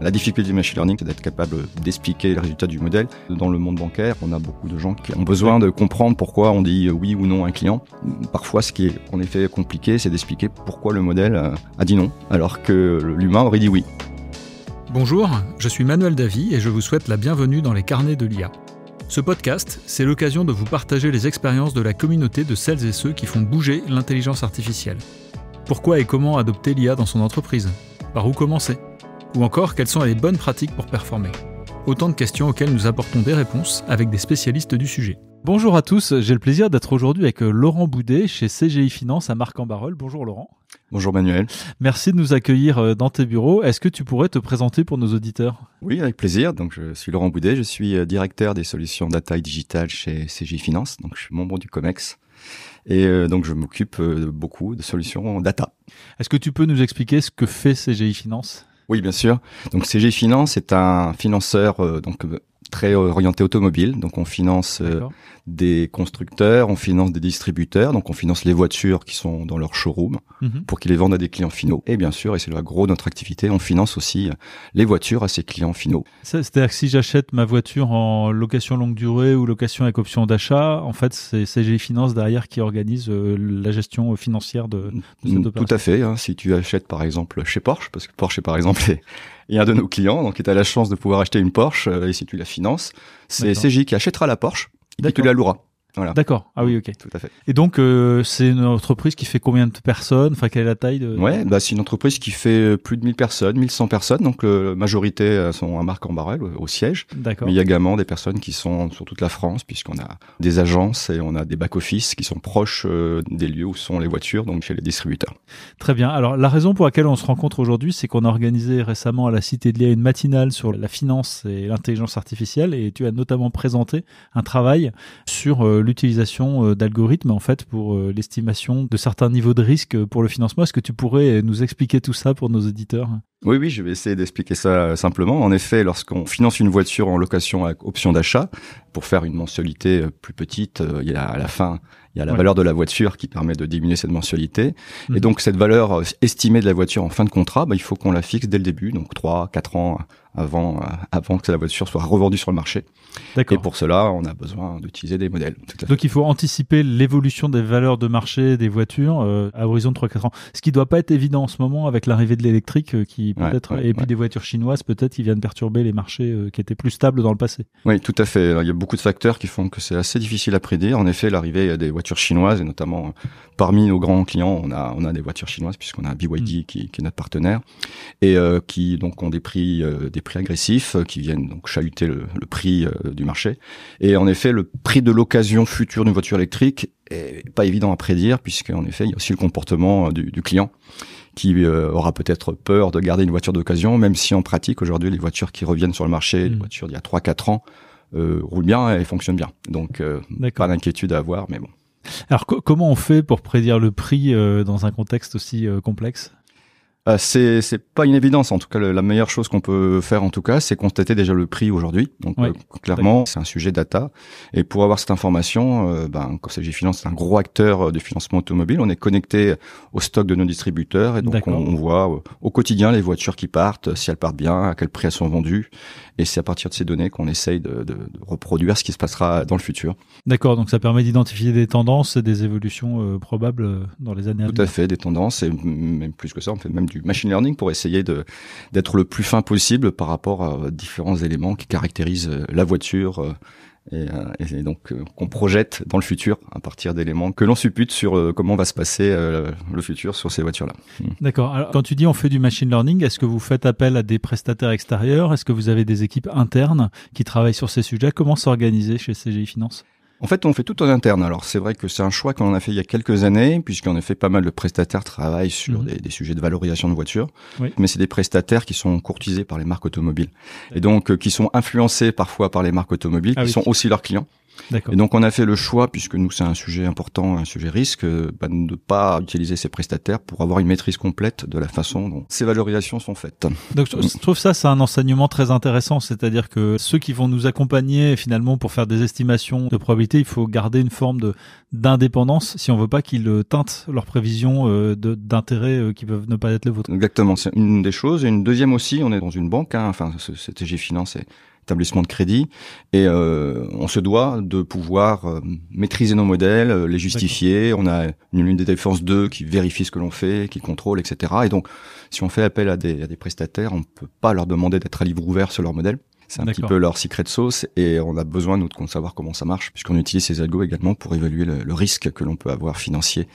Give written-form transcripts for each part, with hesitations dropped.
La difficulté du machine learning, c'est d'être capable d'expliquer le résultat du modèle. Dans le monde bancaire, on a beaucoup de gens qui ont besoin de comprendre pourquoi on dit oui ou non à un client. Parfois, ce qui est en effet compliqué, c'est d'expliquer pourquoi le modèle a dit non, alors que l'humain aurait dit oui. Bonjour, je suis Manuel Davy et je vous souhaite la bienvenue dans les carnets de l'IA. Ce podcast, c'est l'occasion de vous partager les expériences de la communauté de celles et ceux qui font bouger l'intelligence artificielle. Pourquoi et comment adopter l'IA dans son entreprise ? Par où commencer ? Ou encore, quelles sont les bonnes pratiques pour performer ? Autant de questions auxquelles nous apportons des réponses avec des spécialistes du sujet. Bonjour à tous, j'ai le plaisir d'être aujourd'hui avec Laurent Boudet chez CGI Finance à Marc-en-Barœul. Bonjour Laurent. Bonjour Manuel. Merci de nous accueillir dans tes bureaux. Est-ce que tu pourrais te présenter pour nos auditeurs ? Oui, avec plaisir. Donc, je suis Laurent Boudet, je suis directeur des solutions data et digital chez CGI Finance. Donc, je suis membre du COMEX. Et donc, je m'occupe beaucoup de solutions data. Est-ce que tu peux nous expliquer ce que fait CGI Finance ? Oui, bien sûr. Donc, CGI Finance est un financeur très orienté automobile. Donc, on finance des constructeurs, on finance des distributeurs. Donc, on finance les voitures qui sont dans leur showroom pour qu'ils les vendent à des clients finaux. Et bien sûr, et c'est le gros de notre activité, on finance aussi les voitures à ces clients finaux. C'est-à-dire que si j'achète ma voiture en location longue durée ou location avec option d'achat, en fait, c'est CGI Finance derrière qui organise la gestion financière de cette opération. Tout à fait. Si tu achètes par exemple chez Porsche, parce que Porsche par exemple est un de nos clients, donc tu as la chance de pouvoir acheter une Porsche et si tu la finances, c'est CGI qui achètera la Porsche et qui te la louera. Voilà. D'accord. Ah oui, ok. Tout à fait. Et donc, c'est une entreprise qui fait combien de personnes ? Enfin, quelle est la taille de... Ouais, c'est une entreprise qui fait plus de 1000 personnes, 1100 personnes. Donc, la majorité sont à Marc-en-Barœul, au siège. D'accord. Mais il y a également des personnes qui sont sur toute la France, puisqu'on a des agences et on a des back-office qui sont proches des lieux où sont les voitures, donc chez les distributeurs. Très bien. Alors, la raison pour laquelle on se rencontre aujourd'hui, c'est qu'on a organisé récemment à la Cité de l'IA une matinale sur la finance et l'intelligence artificielle. Et tu as notamment présenté un travail sur l'utilisation d'algorithmes en fait pour l'estimation de certains niveaux de risque pour le financement. Est-ce que tu pourrais nous expliquer tout ça pour nos auditeurs ? Oui, je vais essayer d'expliquer ça simplement. En effet, lorsqu'on finance une voiture en location avec option d'achat, pour faire une mensualité plus petite, il y a à la fin, il y a la valeur de la voiture qui permet de diminuer cette mensualité. Et donc, cette valeur estimée de la voiture en fin de contrat, il faut qu'on la fixe dès le début, donc 3-4 ans avant que la voiture soit revendue sur le marché. D'accord. Et pour cela, on a besoin d'utiliser des modèles. Donc, il faut anticiper l'évolution des valeurs de marché des voitures à horizon de 3-4 ans. Ce qui ne doit pas être évident en ce moment avec l'arrivée de l'électrique qui peut-être, et puis des voitures chinoises peut-être qui viennent perturber les marchés qui étaient plus stables dans le passé. Oui, tout à fait. Alors, il y a beaucoup de facteurs qui font que c'est assez difficile à prédire. En effet, l'arrivée des voitures chinoises et notamment parmi nos grands clients, on a des voitures chinoises puisqu'on a BYD qui est notre partenaire et qui donc ont des prix agressifs qui viennent donc chahuter le prix du marché. Et en effet, le prix de l'occasion future d'une voiture électrique est pas évident à prédire puisqu'en effet, il y a aussi le comportement du client qui aura peut-être peur de garder une voiture d'occasion, même si en pratique, aujourd'hui, les voitures qui reviennent sur le marché, les voitures d'il y a 3-4 ans, roulent bien et fonctionnent bien. Donc, pas d'inquiétude à avoir, mais bon. Alors, comment on fait pour prédire le prix dans un contexte aussi complexe ? C'est pas une évidence. En tout cas, la meilleure chose qu'on peut faire, en tout cas, c'est constater déjà le prix aujourd'hui. Donc, clairement, c'est un sujet data. Et pour avoir cette information, comme CGI Finance, c'est un gros acteur du financement automobile. On est connecté au stock de nos distributeurs. Et donc, on voit au quotidien les voitures qui partent, si elles partent bien, à quel prix elles sont vendues. Et c'est à partir de ces données qu'on essaye de reproduire ce qui se passera dans le futur. D'accord. Donc, ça permet d'identifier des tendances et des évolutions probables dans les années à venir. Tout à fait, des tendances. Et même plus que ça, on fait même du machine learning pour essayer d'être le plus fin possible par rapport à différents éléments qui caractérisent la voiture et donc qu'on projette dans le futur à partir d'éléments que l'on suppute sur comment va se passer le futur sur ces voitures-là. D'accord. Alors, quand tu dis on fait du machine learning, est-ce que vous faites appel à des prestataires extérieurs ? Est-ce que vous avez des équipes internes qui travaillent sur ces sujets ? Comment s'organiser chez CGI Finance ? En fait, on fait tout en interne. Alors, c'est vrai que c'est un choix qu'on a fait il y a quelques années, puisqu'en effet, pas mal de prestataires travaillent sur des sujets de valorisation de voitures. Oui. Mais c'est des prestataires qui sont courtisés par les marques automobiles. Et donc, qui sont influencés parfois par les marques automobiles, qui sont aussi leurs clients. D'accord. Et donc on a fait le choix, puisque nous c'est un sujet important, un sujet risque, de ne pas utiliser ces prestataires pour avoir une maîtrise complète de la façon dont ces valorisations sont faites. Donc je trouve ça, c'est un enseignement très intéressant, c'est-à-dire que ceux qui vont nous accompagner finalement pour faire des estimations de probabilité, il faut garder une forme d'indépendance si on veut pas qu'ils teintent leurs prévisions d'intérêt qui peuvent ne pas être les vôtres. Exactement, c'est une des choses. Et une deuxième aussi, on est dans une banque, enfin CTG Finance est établissement de crédit, et on se doit de pouvoir maîtriser nos modèles, les justifier. D'accord. On a une ligne de défense 2 qui vérifie ce que l'on fait, qui contrôle, etc. Et donc, si on fait appel à des prestataires, on ne peut pas leur demander d'être à livre ouvert sur leur modèle. C'est un petit peu leur secret sauce, et on a besoin, nous, de savoir comment ça marche, puisqu'on utilise ces algos également pour évaluer le risque que l'on peut avoir financier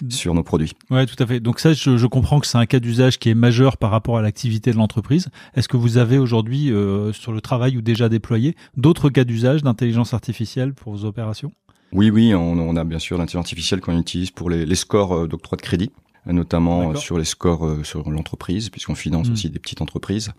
sur nos produits. Ouais, tout à fait. Donc ça, je comprends que c'est un cas d'usage qui est majeur par rapport à l'activité de l'entreprise. Est-ce que vous avez aujourd'hui, sur le travail ou déjà déployé, d'autres cas d'usage d'intelligence artificielle pour vos opérations ? Oui, on a bien sûr l'intelligence artificielle qu'on utilise pour les scores d'octroi de crédit, notamment sur les scores sur l'entreprise, puisqu'on finance aussi des petites entreprises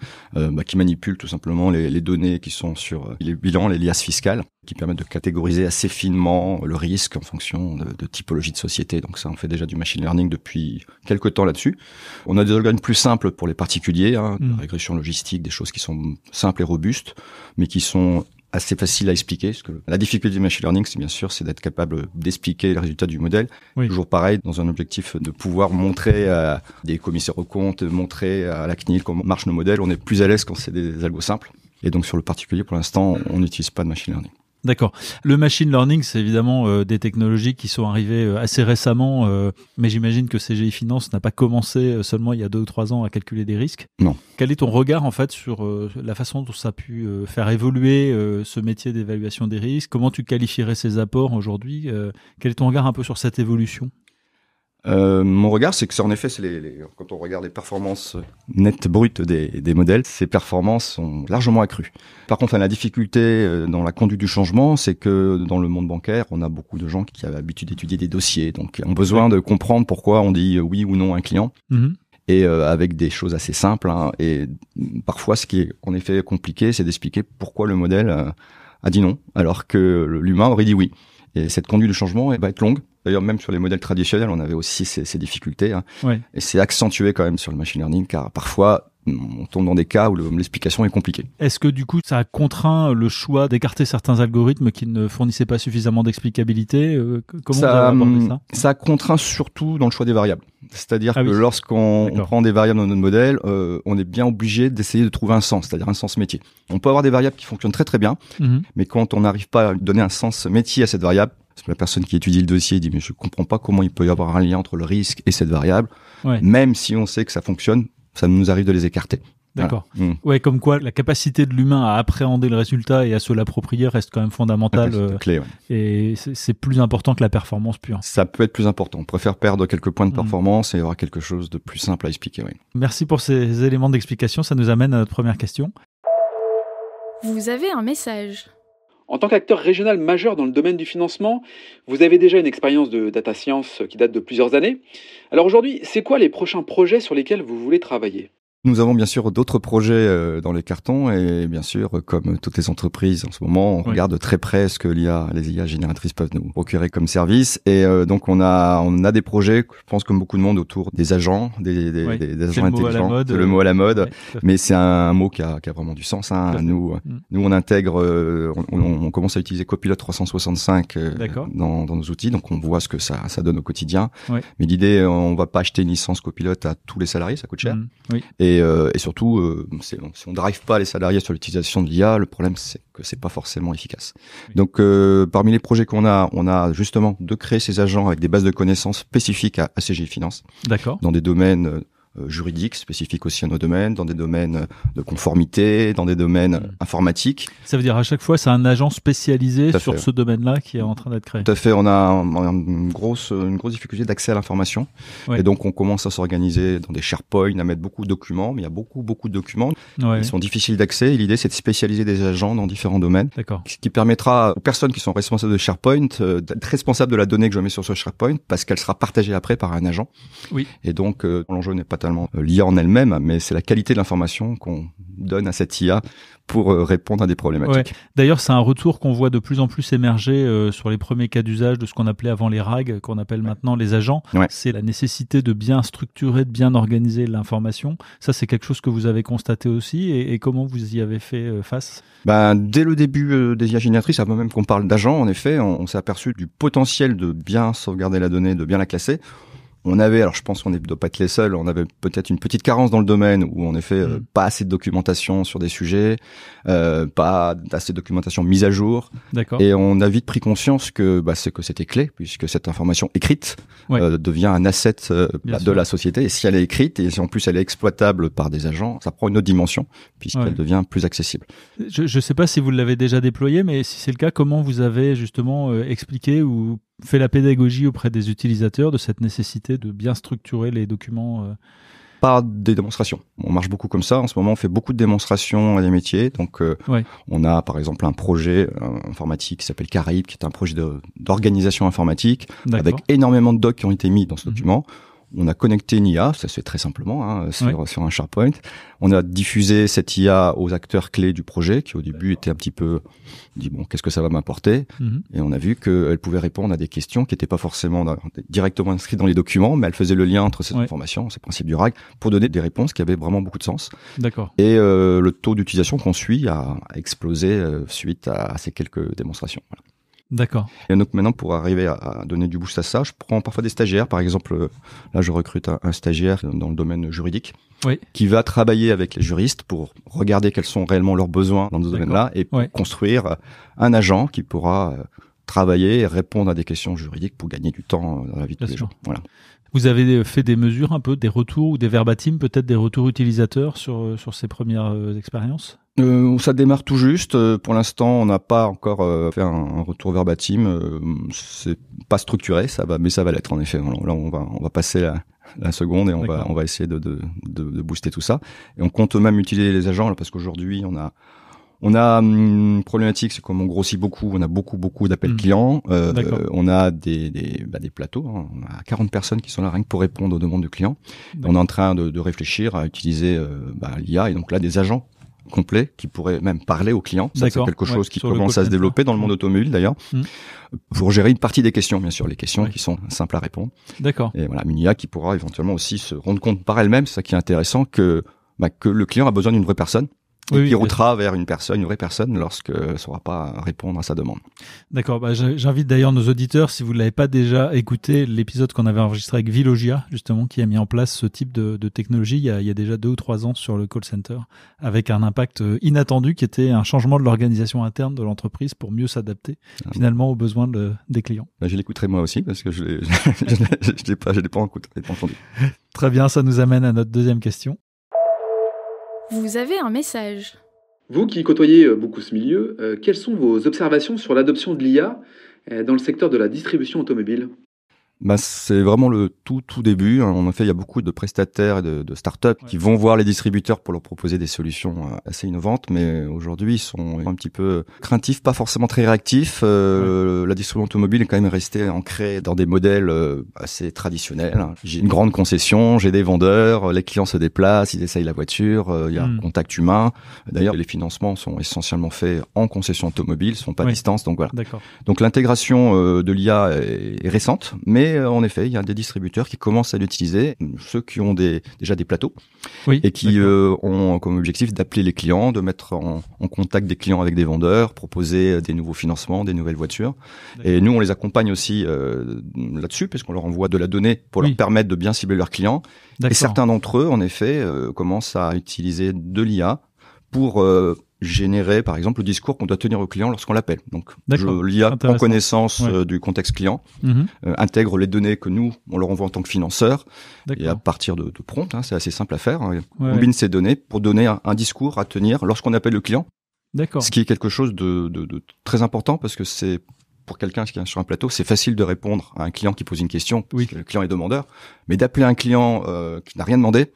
qui manipulent tout simplement les données qui sont sur les bilans, les liasses fiscales, qui permettent de catégoriser assez finement le risque en fonction de typologie de société. Donc ça, on fait déjà du machine learning depuis quelques temps là-dessus. On a des algorithmes plus simples pour les particuliers, de régression logistique, des choses qui sont simples et robustes, mais qui sont assez facile à expliquer, parce que la difficulté du machine learning, c'est bien sûr, c'est d'être capable d'expliquer les résultats du modèle. Oui. Toujours pareil, dans un objectif de pouvoir montrer à des commissaires aux comptes, montrer à la CNIL comment marchent nos modèles. On est plus à l'aise quand c'est des algos simples. Et donc sur le particulier, pour l'instant, on n'utilise pas de machine learning. D'accord. Le machine learning, c'est évidemment des technologies qui sont arrivées assez récemment, mais j'imagine que CGI Finance n'a pas commencé seulement il y a 2 ou 3 ans à calculer des risques. Non. Quel est ton regard en fait sur la façon dont ça a pu faire évoluer ce métier d'évaluation des risques ? Comment tu qualifierais ses apports aujourd'hui ? Quel est ton regard un peu sur cette évolution ? Mon regard, c'est que c'est en effet, quand on regarde les performances nettes brutes des modèles, ces performances sont largement accrues. Par contre, la difficulté dans la conduite du changement, c'est que dans le monde bancaire, on a beaucoup de gens qui ont l'habitude d'étudier des dossiers, donc ont besoin de comprendre pourquoi on dit oui ou non à un client. Et avec des choses assez simples. Et parfois, ce qui est en effet compliqué, c'est d'expliquer pourquoi le modèle a dit non, alors que l'humain aurait dit oui. Et cette conduite du changement va être longue. D'ailleurs, même sur les modèles traditionnels, on avait aussi ces difficultés. Ouais. Et c'est accentué quand même sur le machine learning, car parfois, on tombe dans des cas où l'explication est compliquée. Est-ce que du coup, ça a contraint le choix d'écarter certains algorithmes qui ne fournissaient pas suffisamment d'explicabilité ? Comment vous avez abordé ça ? Ça contraint surtout dans le choix des variables. C'est-à-dire que lorsqu'on prend des variables dans notre modèle, on est bien obligé d'essayer de trouver un sens, c'est-à-dire un sens métier. On peut avoir des variables qui fonctionnent très très bien, mais quand on n'arrive pas à donner un sens métier à cette variable, parce que la personne qui étudie le dossier dit mais je comprends pas comment il peut y avoir un lien entre le risque et cette variable, même si on sait que ça fonctionne, ça nous arrive de les écarter. D'accord. Voilà. Ouais, comme quoi la capacité de l'humain à appréhender le résultat et à se l'approprier reste quand même fondamentale. Clé, et c'est plus important que la performance pure. Ça peut être plus important. On préfère perdre quelques points de performance et avoir quelque chose de plus simple à expliquer. Oui. Merci pour ces éléments d'explication. Ça nous amène à notre première question. Vous avez un message. En tant qu'acteur régional majeur dans le domaine du financement, vous avez déjà une expérience de data science qui date de plusieurs années. Alors aujourd'hui, c'est quoi les prochains projets sur lesquels vous voulez travailler ? Nous avons bien sûr d'autres projets dans les cartons et bien sûr, comme toutes les entreprises en ce moment, on regarde de très près ce que les IA génératrices peuvent nous procurer comme service. Et donc on a des projets, je pense comme beaucoup de monde, autour des agents, des agents intelligents. C'est le mot à la mode, mais c'est un mot qui a vraiment du sens. Nous on intègre, on commence à utiliser Copilot 365 dans nos outils, donc on voit ce que ça donne au quotidien. Mais l'idée, on va pas acheter une licence Copilot à tous les salariés, ça coûte cher. Et surtout, si on ne drive pas les salariés sur l'utilisation de l'IA, le problème c'est que c'est pas forcément efficace. Donc parmi les projets qu'on a, on a justement de créer ces agents avec des bases de connaissances spécifiques à CGI Finance. D'accord. Dans des domaines juridiques spécifiques aussi à nos domaines, dans des domaines de conformité, dans des domaines informatiques. Ça veut dire à chaque fois c'est un agent spécialisé sur ce domaine-là qui est en train d'être créé. Tout à fait, on a une grosse difficulté d'accès à l'information et donc on commence à s'organiser dans des SharePoint, à mettre beaucoup de documents, mais il y a beaucoup de documents qui sont difficiles d'accès et l'idée c'est de spécialiser des agents dans différents domaines. D'accord. Ce qui permettra aux personnes qui sont responsables de SharePoint d'être responsables de la donnée que je mets sur ce SharePoint parce qu'elle sera partagée après par un agent. Oui. Et donc l'enjeu n'est pas totalement l'IA en elle-même, mais c'est la qualité de l'information qu'on donne à cette IA pour répondre à des problématiques. Ouais. D'ailleurs, c'est un retour qu'on voit de plus en plus émerger sur les premiers cas d'usage de ce qu'on appelait avant les RAG, qu'on appelle maintenant les agents. Ouais. C'est la nécessité de bien structurer, de bien organiser l'information. Ça, c'est quelque chose que vous avez constaté aussi. Et comment vous y avez fait face ? Dès le début des IA génératrices, avant même qu'on parle d'agents, en effet, on s'est aperçu du potentiel de bien sauvegarder la donnée, de bien la classer. On avait, alors je pense qu'on ne doit pas être les seuls, on avait peut-être une petite carence dans le domaine où en effet pas assez de documentation sur des sujets, pas assez de documentation mise à jour. D'accord. Et on a vite pris conscience que c'était clé, puisque cette information écrite devient un asset de la société. Et si elle est écrite et si en plus elle est exploitable par des agents, ça prend une autre dimension puisqu'elle devient plus accessible. Je ne sais pas si vous l'avez déjà déployé, mais si c'est le cas, comment vous avez justement expliqué ou fait la pédagogie auprès des utilisateurs de cette nécessité de bien structurer les documents Par des démonstrations. On marche beaucoup comme ça. En ce moment, on fait beaucoup de démonstrations à des métiers. Donc, on a par exemple un projet informatique qui s'appelle Caraïbes, qui est un projet d'organisation informatique avec énormément de docs qui ont été mis dans ce document. On a connecté une IA, ça se fait très simplement sur un SharePoint. On a diffusé cette IA aux acteurs clés du projet qui au début étaient un petit peu dit qu'est-ce que ça va m'apporter Et on a vu qu'elle pouvait répondre à des questions qui n'étaient pas forcément directement inscrites dans les documents, mais elle faisait le lien entre ces informations, ces principes du RAG, pour donner des réponses qui avaient vraiment beaucoup de sens. D'accord. Et le taux d'utilisation qu'on suit a explosé suite à ces quelques démonstrations. Voilà. D'accord. Et donc maintenant, pour arriver à donner du boost à ça, je prends parfois des stagiaires. Par exemple, là, je recrute un stagiaire dans le domaine juridique qui va travailler avec les juristes pour regarder quels sont réellement leurs besoins dans ce domaine-là et pour construire un agent qui pourra travailler et répondre à des questions juridiques pour gagner du temps dans la vie de tous les jours. Voilà. Vous avez fait des mesures un peu, des retours ou des verbatim, peut-être des retours utilisateurs sur ces premières expériences ? Ça démarre tout juste. Pour l'instant, on n'a pas encore fait un retour verbatim. C'est pas structuré, mais ça va l'être en effet. Là, on va passer la seconde et on va essayer de booster tout ça. Et on compte même utiliser les agents là, parce qu'aujourd'hui, on a une problématique, c'est comme on grossit beaucoup, on a beaucoup d'appels clients. On a des plateaux. On a 40 personnes qui sont là rien que pour répondre aux demandes de clients. On est en train de réfléchir à utiliser l'IA et donc là des agents complets qui pourraient même parler aux clients. Ça, c'est quelque chose qui commence à se développer dans le monde automobile d'ailleurs. Pour gérer une partie des questions, bien sûr, les questions qui sont simples à répondre. D'accord. Et voilà, une IA qui pourra éventuellement aussi se rendre compte par elle-même, c'est ça qui est intéressant, que le client a besoin d'une vraie personne. Et qui routera vers une vraie personne, lorsqu'elle ne saura pas répondre à sa demande. D'accord. J'invite d'ailleurs nos auditeurs, si vous ne l'avez pas déjà écouté, l'épisode qu'on avait enregistré avec Vilogia, justement, qui a mis en place ce type de technologie il y a déjà 2 ou 3 ans sur le call center, avec un impact inattendu qui était un changement de l'organisation interne de l'entreprise pour mieux s'adapter finalement aux besoins des clients. Je l'écouterai moi aussi, parce que je l'ai pas entendu. Très bien, ça nous amène à notre deuxième question. Vous avez un message. Vous qui côtoyez beaucoup ce milieu, quelles sont vos observations sur l'adoption de l'IA dans le secteur de la distribution automobile ? C'est vraiment le tout début. En effet, il y a beaucoup de prestataires et de startups qui vont voir les distributeurs pour leur proposer des solutions assez innovantes, mais aujourd'hui, ils sont un petit peu craintifs, pas forcément très réactifs. La distribution automobile est quand même restée ancrée dans des modèles assez traditionnels. J'ai une grande concession, j'ai des vendeurs, les clients se déplacent, ils essayent la voiture, il y a un contact humain. D'ailleurs, les financements sont essentiellement faits en concession automobile, ne sont pas à distance, donc voilà. D'accord. Donc l'intégration de l'IA est récente, mais en effet, il y a des distributeurs qui commencent à l'utiliser, ceux qui ont déjà des plateaux et qui ont comme objectif d'appeler les clients, de mettre en contact des clients avec des vendeurs, proposer des nouveaux financements, des nouvelles voitures. Et nous, on les accompagne aussi là-dessus, parce qu'on leur envoie de la donnée pour leur permettre de bien cibler leurs clients. Et certains d'entre eux, en effet, commencent à utiliser de l'IA pour générer, par exemple, le discours qu'on doit tenir au client lorsqu'on l'appelle. Donc, l'IA prend connaissance du contexte client, intègre les données que nous, on leur envoie en tant que financeur, et à partir de prompts, c'est assez simple à faire, combine ces données pour donner un discours à tenir lorsqu'on appelle le client. D'accord. Ce qui est quelque chose de très important, parce que c'est, pour quelqu'un qui est sur un plateau, c'est facile de répondre à un client qui pose une question, parce que le client est demandeur, mais d'appeler un client qui n'a rien demandé,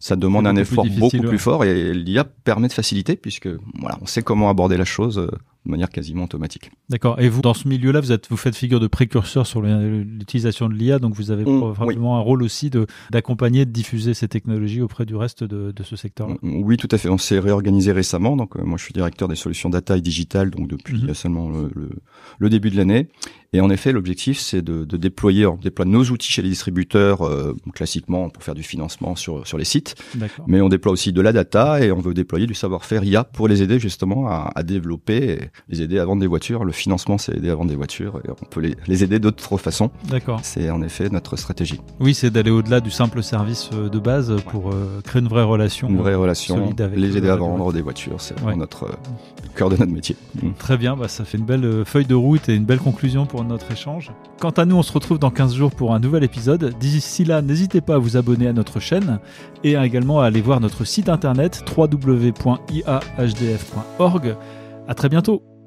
ça demande un effort beaucoup plus fort, et l'IA permet de faciliter, puisque on sait comment aborder la chose de manière quasiment automatique. D'accord. Et vous, dans ce milieu-là, vous faites figure de précurseur sur l'utilisation de l'IA, donc vous avez probablement un rôle aussi d'accompagner, de diffuser ces technologies auprès du reste de ce secteur-là. Oui, tout à fait. On s'est réorganisé récemment. Donc, moi, je suis directeur des solutions data et digital, donc depuis seulement le début de l'année. Et en effet, l'objectif, c'est de déployer, on déploie nos outils chez les distributeurs, classiquement pour faire du financement sur les sites. D'accord. Mais on déploie aussi de la data et on veut déployer du savoir-faire IA pour les aider justement à développer et les aider à vendre des voitures. Le financement, c'est aider à vendre des voitures et on peut les aider d'autres façons. D'accord. C'est en effet notre stratégie. Oui, c'est d'aller au-delà du simple service de base pour créer une vraie relation. Une vraie relation, solide avec les aider à vendre des voitures, c'est vraiment notre cœur de notre métier. Très bien, ça fait une belle feuille de route et une belle conclusion pour notre échange. Quant à nous, on se retrouve dans 15 jours pour un nouvel épisode. D'ici là, n'hésitez pas à vous abonner à notre chaîne et également à aller voir notre site internet www.iahdf.org. À très bientôt.